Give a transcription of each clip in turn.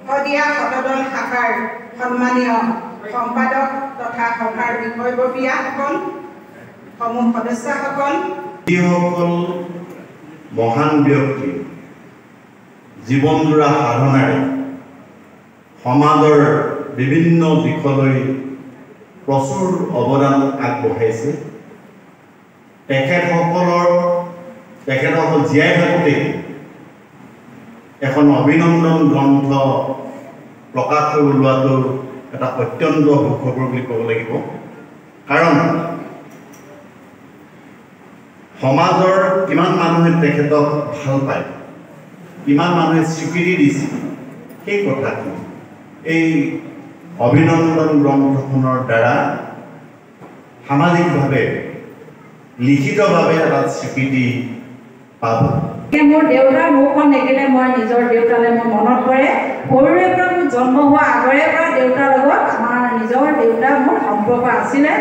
শদিয়া সদদল শাখাৰ সন্মানীয় সম্পাদক তথা সভাৰ বিষয়ববীয়াসকল, সমূহ সদস্যসকল, যিসকল মহান ব্যক্তি জীৱনজোৰা সাধনাৰে সমাজৰ বিভিন্ন দিশলৈ প্ৰচুৰ অৱদান আগবঢ়াইছে, তেখেতসকল জীয়াই থাকোঁতে এখন অভিনন্দন গ্ৰন্থ প্ৰকাশ কৰি ওলোৱাটো এটা অত্যন্ত সুখবৰ বুলি ক'ব লাগিব। কাৰণ সমাজৰ কিমান মানুহে তেখেতক ভাল পায়, কিমান মানুহে স্বীকৃতি দিছে, সেই কথাটো এই অভিনন্দন গ্ৰন্থখনৰ দ্বাৰা সামাজিকভাৱে লিখিতভাৱে এটা স্বীকৃতি পাব। মোৰ দেউতাৰ মুখখন দেখিলে মই নিজৰ দেউতালৈ মোৰ মনত পৰে। সৰুৰে পৰা মোৰ জন্ম হোৱা আগৰে পৰা দেউতাৰ লগত আমাৰ নিজৰ দেউতাৰ মোৰ সম্পৰ্ক আছিলে।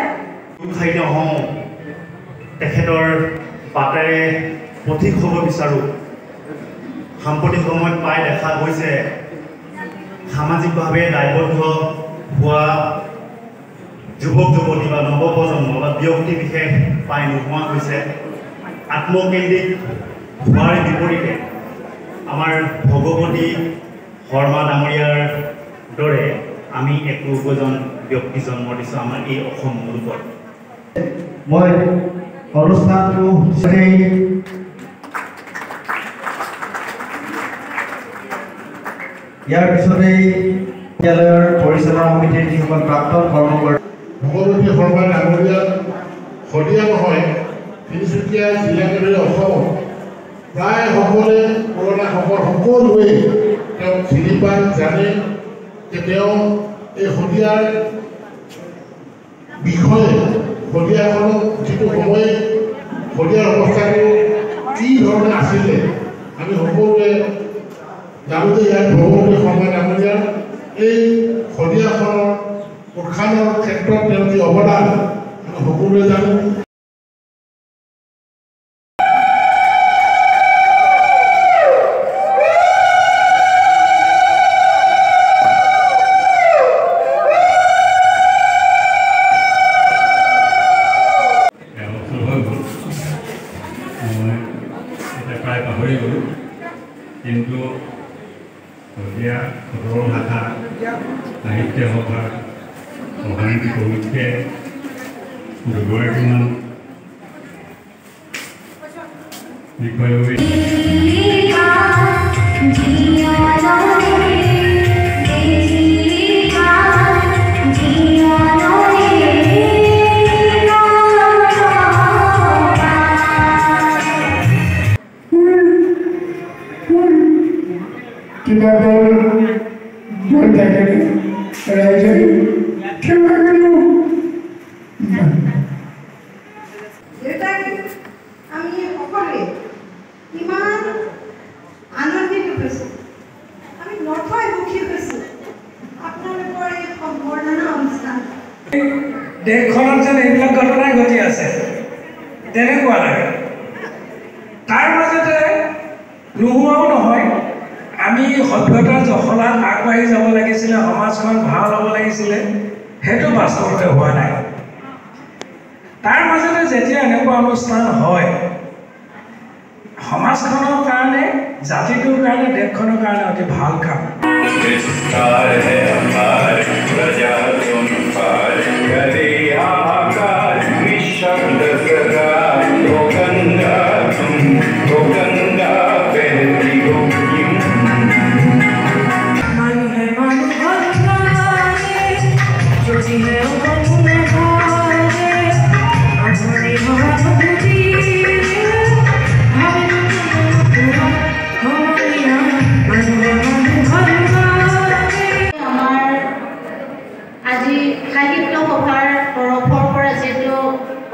তেখেতৰ পাতেৰে পথিক হ'ব বিচাৰোঁ। সাম্প্ৰতিক সময়ত প্ৰায় দেখা গৈছে সামাজিকভাৱে দায়বদ্ধ হোৱা যুৱক যুৱতী বা নৱপ্ৰজন্ম বা ব্যক্তি বিশেষ প্ৰায় নোহোৱা হৈছে। আত্মকেন্দ্ৰিক হোৱাৰ বিপৰীতে আমাৰ ভগৱতী শৰ্মা ডাঙৰীয়াৰ দৰে আমি একোজন ব্যক্তি জন্ম দিছোঁ আমাৰ এই অসম মূলকত। মই অনুষ্ঠানটো ইয়াৰ পিছতেই বিদ্যালয়ৰ পৰিচালনা সমিতিৰ যিসকল প্ৰাক্তন কৰ্মকৰ্তা ভগৱতী শৰ্মা ডাঙৰীয়া শদিয়া নহয় তিনিচুকীয়া জিলাকে ধৰি অসমত প্ৰায় সকলোৱে পুৰণা সকলোৱে তেওঁক চিনি পায়, জানে যে তেওঁ এই শদিয়াৰ বিষয়ে শদিয়াখনক যিটো সময়ে শদিয়াৰ অৱস্থাটো কি ধৰণে আছিলে আমি সকলোৱে জানো যে ইয়াত ভগৱতী শৰ্মা ডাঙৰীয়াৰ এই শদিয়াখনৰ উত্থানৰ ক্ষেত্ৰত তেওঁৰ যি অৱদান আমি সকলোৱে জানো। প্ৰায় পাহৰি গ'লোঁ, কিন্তু শদিয়া সদৰ শাখা সাহিত্য সভা সভানেত্ৰী পৰীক্ষে দুগৰাকীমান বিষয়ববী আমি সকলোৱে ইমান আনন্দিত হৈছোঁ, আমি নথৈ সুখী হৈছোঁ আপোনালোকৰ এই সম্বৰ্ধনা অনুষ্ঠান। দেশখনত যেন এইবিলাক ঘটনাই ঘটি আছে তেনেকুৱা লাগে। তাৰ মাজতে নোহোৱাও নহয়, আমি সভ্যতাৰ জখলাত আগবাঢ়ি যাব লাগিছিলে, সমাজখন ভাল হ'ব লাগিছিলে, সেইটো বাস্তৱতে হোৱা নাই। তাৰ মাজতে যেতিয়া এনেকুৱা অনুষ্ঠান হয়, সমাজখনৰ কাৰণে, জাতিটোৰ কাৰণে, দেশখনৰ কাৰণে অতি ভাল কাম।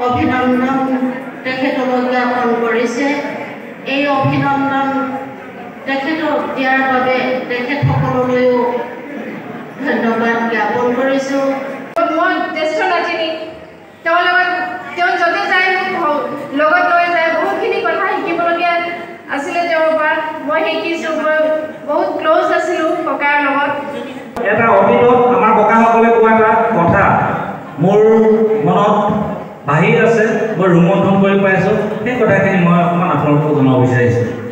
অভিনন্দন তেখেতলৈ জ্ঞাপন কৰিছে। এই অভিনন্দন তেখেতক দিয়াৰ বাবে তেখেতসকললৈও ধন্যবাদ জ্ঞাপন কৰিছোঁ। মই জ্যেষ্ঠ নাতিনী, তেওঁ যদি যায় মোক লগত লৈ যায়, বহুতখিনি কথা শিকিবলগীয়া আছিলে তেওঁৰ পৰা। মই শিকিছোঁ মই বহুত ক্ল'জ আছিলোঁ ককাৰ লগত এটা অতীতত আমাৰ ককাসকলে কোৱা এটা কথা মোৰ মনত বাহি আছে মই ৰোমন্থন কৰি পাইছোঁ সেই কথাখিনি মই অকণমান আপোনালোকক জনাব বিচাৰিছোঁ